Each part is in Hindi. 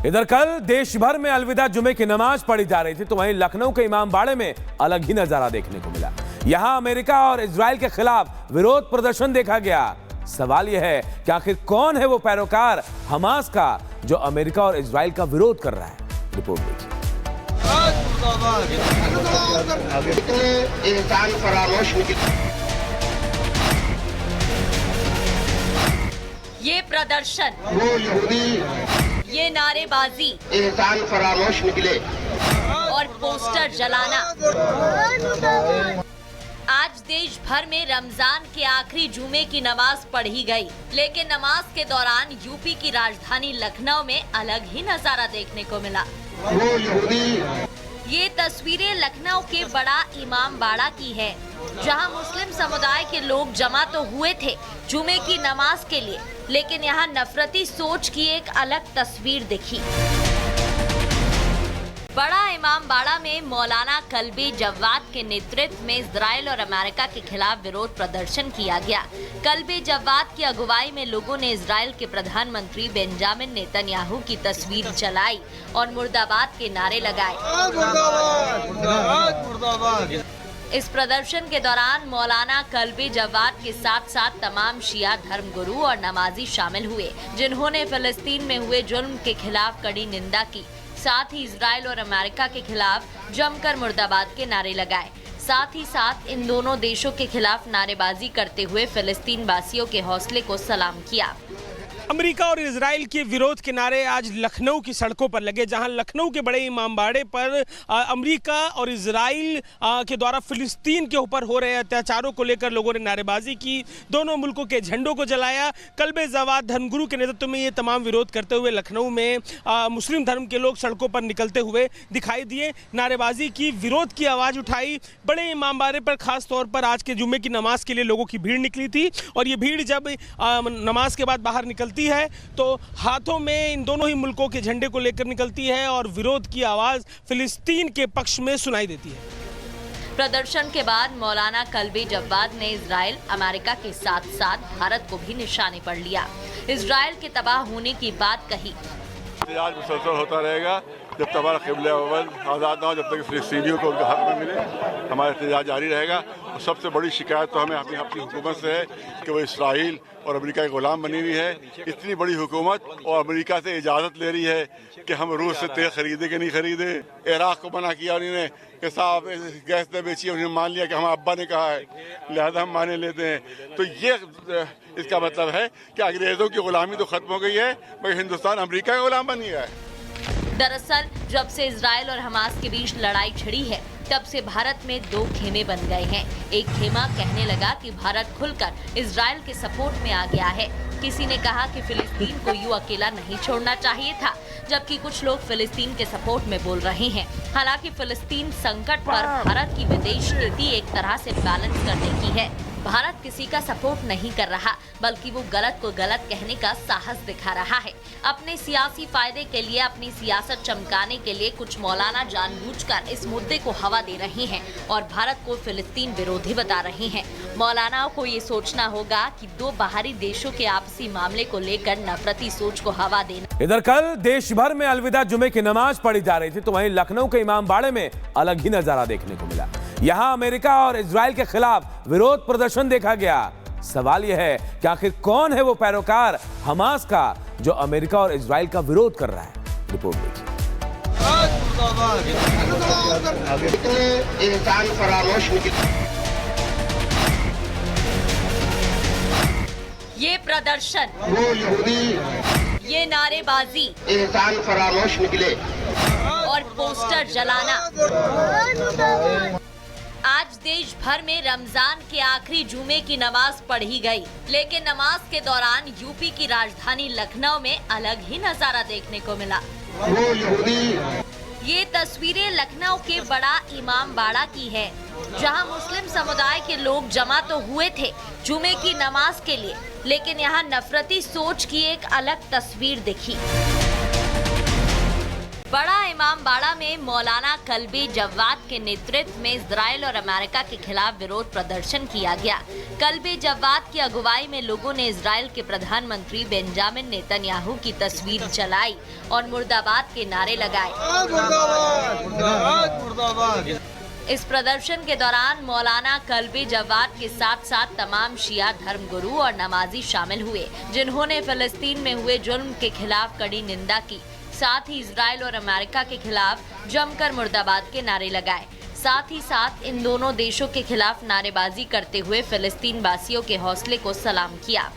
इधर कल देश भर में अलविदा जुमे की नमाज पढ़ी जा रही थी, तो वहीं लखनऊ के इमाम बाड़े में अलग ही नजारा देखने को मिला। यहां अमेरिका और इजराइल के खिलाफ विरोध प्रदर्शन देखा गया। सवाल यह है कि आखिर कौन है वो पैरोकार हमास का जो अमेरिका और इजराइल का विरोध कर रहा है। रिपोर्ट देखिए। इंसान फरामोश ये प्रदर्शन, वो यहूदी, ये नारेबाजी, इंसान फरामोश निकले और पोस्टर जलाना। आज देश भर में रमजान के आखिरी जुमे की नमाज पढ़ी गई, लेकिन नमाज के दौरान यूपी की राजधानी लखनऊ में अलग ही नजारा देखने को मिला। वो यहूदी, ये तस्वीरें लखनऊ के बड़ा इमाम बाड़ा की है, जहां मुस्लिम समुदाय के लोग जमा तो हुए थे जुमे की नमाज के लिए, लेकिन यहां नफरती सोच की एक अलग तस्वीर दिखी। बड़ा इमाम बाड़ा में मौलाना कल्बी जव्वाद के नेतृत्व में इजराइल और अमेरिका के खिलाफ विरोध प्रदर्शन किया गया। कल्बी जव्वाद की अगुवाई में लोगों ने इजराइल के प्रधानमंत्री बेंजामिन नेतन्याहू की तस्वीर जलाई और मुर्दाबाद के नारे लगाए। इस प्रदर्शन के दौरान मौलाना कल्बी जव्वाद के साथ साथ तमाम शिया धर्मगुरु और नमाजी शामिल हुए, जिन्होंने फिलिस्तीन में हुए जुल्म के खिलाफ कड़ी निंदा की। साथ ही इजराइल और अमेरिका के खिलाफ जमकर मुर्दाबाद के नारे लगाए। साथ ही साथ इन दोनों देशों के खिलाफ नारेबाजी करते हुए फिलिस्तीन वासियों के हौसले को सलाम किया। अमेरिका और इजराइल के विरोध के नारे आज लखनऊ की सड़कों पर लगे, जहां लखनऊ के बड़े इमामबाड़े पर अमेरिका और इजराइल के द्वारा फिलिस्तीन के ऊपर हो रहे अत्याचारों को लेकर लोगों ने नारेबाजी की, दोनों मुल्कों के झंडों को जलाया। कल्बे जवाद धर्मगुरु के नेतृत्व में ये तमाम विरोध करते हुए लखनऊ में मुस्लिम धर्म के लोग सड़कों पर निकलते हुए दिखाई दिए, नारेबाजी की, विरोध की आवाज़ उठाई। बड़े इमामबाड़े पर खास तौर पर आज के जुम्मे की नमाज के लिए लोगों की भीड़ निकली थी, और ये भीड़ जब नमाज के बाद बाहर निकलती है तो हाथों में इन दोनों ही मुल्कों के झंडे को लेकर निकलती है और विरोध की आवाज फिलिस्तीन के पक्ष में सुनाई देती है। प्रदर्शन के बाद मौलाना कल्बी जव्वाद ने इजराइल, अमेरिका के साथ साथ भारत को भी निशाने पर लिया। इजराइल के तबाह होने की बात कही। आज मुसलसल होता रहेगा जब तक हमारा क़िबला अव्वल आज़ाद ना हो, जब तक फ़िलिस्तीनियों को उनका हक न मिले, हमारा एहतजाज जारी रहेगा। और सबसे बड़ी शिकायत तो हमें अपनी हुकूमत से है कि वो इसराइल और अमेरिका के ग़ुलाम बनी हुई है। इतनी बड़ी हुकूमत और अमेरिका से इजाज़त ले रही है कि हम रूस से तेल खरीदे कि नहीं खरीदे। इराक़ को मना किया उन्होंने कि साहब गैस न बेचिए, उन्होंने मान लिया कि हमारे अब्बा ने कहा है, लिहाजा हम माने लेते हैं। तो ये इसका मतलब है कि अंग्रेज़ों की ग़ुलामी तो ख़त्म हो गई है, मगर हिंदुस्तान अमेरिका का ग़ुलाम बन गया है। दरअसल जब से इजराइल और हमास के बीच लड़ाई छिड़ी है, तब से भारत में दो खेमे बन गए हैं। एक खेमा कहने लगा कि भारत खुलकर इजराइल के सपोर्ट में आ गया है। किसी ने कहा कि फिलिस्तीन को यूं अकेला नहीं छोड़ना चाहिए था, जबकि कुछ लोग फिलिस्तीन के सपोर्ट में बोल रहे हैं। हालांकि फिलिस्तीन संकट पर भारत की विदेश नीति एक तरह से बैलेंस करने की है। भारत किसी का सपोर्ट नहीं कर रहा, बल्कि वो गलत को गलत कहने का साहस दिखा रहा है। अपने सियासी फायदे के लिए, अपनी सियासत चमकाने के लिए कुछ मौलाना जानबूझकर इस मुद्दे को हवा दे रहे हैं और भारत को फिलिस्तीन विरोधी बता रहे हैं। मौलानाओं को ये सोचना होगा कि दो बाहरी देशों के आपसी मामले को लेकर नफरती सोच को हवा देना। इधर कल देश भर में अलविदा जुमे की नमाज पढ़ी जा रही थी, तो वहीं लखनऊ के इमाम बाड़े में अलग ही नजारा देखने को मिला। यहां अमेरिका और इजराइल के खिलाफ विरोध प्रदर्शन देखा गया। सवाल यह है कि आखिर कौन है वो पैरोकार हमास का जो अमेरिका और इजराइल का विरोध कर रहा है। रिपोर्ट देखिए। इंसान फरामोश निकले, ये प्रदर्शन, वो यहूदी, ये नारेबाजी इंसान फरामोश निकले और पोस्टर जलाना। आज देश भर में रमजान के आखिरी जुमे की नमाज पढ़ी गई, लेकिन नमाज के दौरान यूपी की राजधानी लखनऊ में अलग ही नजारा देखने को मिला। वो यहूदी, ये तस्वीरें लखनऊ के बड़ा इमाम बाड़ा की है, जहां मुस्लिम समुदाय के लोग जमा तो हुए थे जुमे की नमाज के लिए, लेकिन यहां नफरती सोच की एक अलग तस्वीर दिखी। बड़ा इमाम इमामबाड़ा में मौलाना कल्बी जव्वाद के नेतृत्व में इजराइल और अमेरिका के खिलाफ विरोध प्रदर्शन किया गया। कल्बी जव्वाद की अगुवाई में लोगों ने इजराइल के प्रधानमंत्री बेंजामिन नेतन्याहू की तस्वीर जलाई और मुर्दाबाद के नारे लगाए। इस प्रदर्शन के दौरान मौलाना कल्बी जव्वाद के साथ साथ तमाम शिया धर्मगुरु और नमाजी शामिल हुए, जिन्होंने फिलिस्तीन में हुए जुल्म के खिलाफ कड़ी निंदा की। साथ ही इजराइल और अमेरिका के खिलाफ जमकर मुर्दाबाद के नारे लगाए। साथ ही साथ इन दोनों देशों के खिलाफ नारेबाजी करते हुए फिलिस्तीन वासियों के हौसले को सलाम किया।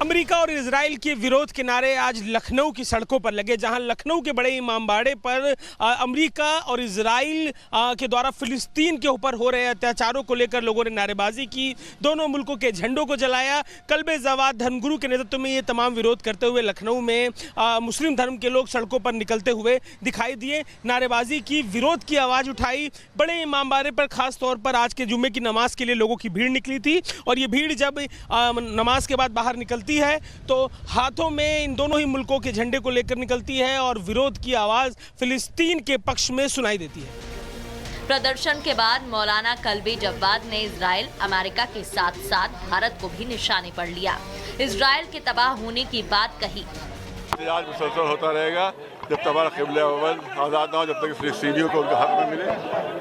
अमेरिका और इजराइल के विरोध के नारे आज लखनऊ की सड़कों पर लगे, जहां लखनऊ के बड़े इमामबाड़े पर अमेरिका और इजराइल के द्वारा फिलिस्तीन के ऊपर हो रहे अत्याचारों को लेकर लोगों ने नारेबाजी की, दोनों मुल्कों के झंडों को जलाया। कल्बे जवाद धर्मगुरु के नेतृत्व में ये तमाम विरोध करते हुए लखनऊ में मुस्लिम धर्म के लोग सड़कों पर निकलते हुए दिखाई दिए, नारेबाजी की, विरोध की आवाज़ उठाई। बड़े इमामबाड़े पर खास तौर पर आज के जुम्मे की नमाज के लिए लोगों की भीड़ निकली थी और ये भीड़ जब नमाज के बाद बाहर निकलती है तो हाथों में इन दोनों ही मुल्कों के झंडे को लेकर निकलती है और विरोध की आवाज फिलिस्तीन के पक्ष में सुनाई देती है। प्रदर्शन के बाद मौलाना कल्बी जव्वाद ने इजराइल, अमेरिका के साथ साथ भारत को भी निशाने पर लिया। इजराइल के तबाह होने की बात कही। आज मुसलसल होता रहेगा जब तक हमारा क़िबला अव्वल आज़ाद ना हो, जब तक फ़िलिस्तीनियों को उनका हक न मिले,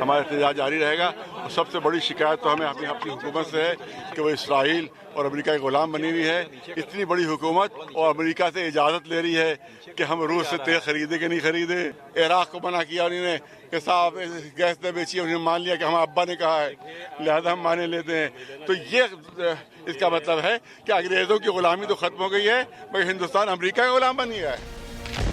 हमारा एहतजाज जारी रहेगा। और सबसे बड़ी शिकायत तो हमें अपनी हुकूमत से है कि वो इसराइल और अमेरिका के ग़ुलाम बनी हुई है। इतनी बड़ी हुकूमत और अमेरिका से इजाज़त ले रही है कि हम रूस से तेल खरीदे कि नहीं खरीदे। इराक़ को मना किया उन्होंने कि साहब गैस ने बेची, उन्होंने मान लिया कि हमारे अब्बा ने कहा है, लिहाजा हम माने लेते हैं। तो ये इसका मतलब है कि अंग्रेज़ों की ग़ुलामी तो ख़त्म हो गई है, मगर हिंदुस्तान अमेरिका का ग़ुलाम बन गया है।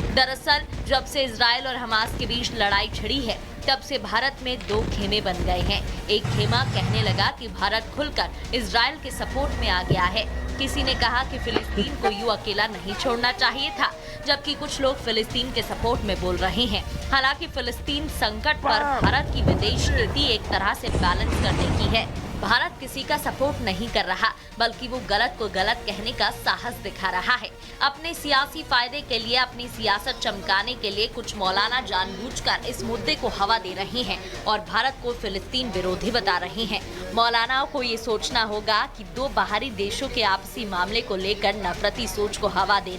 दरअसल जब से इजराइल और हमास के बीच लड़ाई छिड़ी है, तब से भारत में दो खेमे बन गए हैं। एक खेमा कहने लगा कि भारत खुलकर इजराइल के सपोर्ट में आ गया है। किसी ने कहा कि फिलिस्तीन को यूं अकेला नहीं छोड़ना चाहिए था, जबकि कुछ लोग फिलिस्तीन के सपोर्ट में बोल रहे हैं। हालांकि फिलिस्तीन संकट पर भारत की विदेश नीति एक तरह से बैलेंस करने की है। भारत किसी का सपोर्ट नहीं कर रहा, बल्कि वो गलत को गलत कहने का साहस दिखा रहा है। अपने सियासी फायदे के लिए, अपनी सियासत चमकाने के लिए कुछ मौलाना जानबूझकर इस मुद्दे को हवा दे रहे हैं और भारत को फिलिस्तीन विरोधी बता रहे हैं। मौलानाओं को ये सोचना होगा कि दो बाहरी देशों के आपसी मामले को लेकर नफरती सोच को हवा देना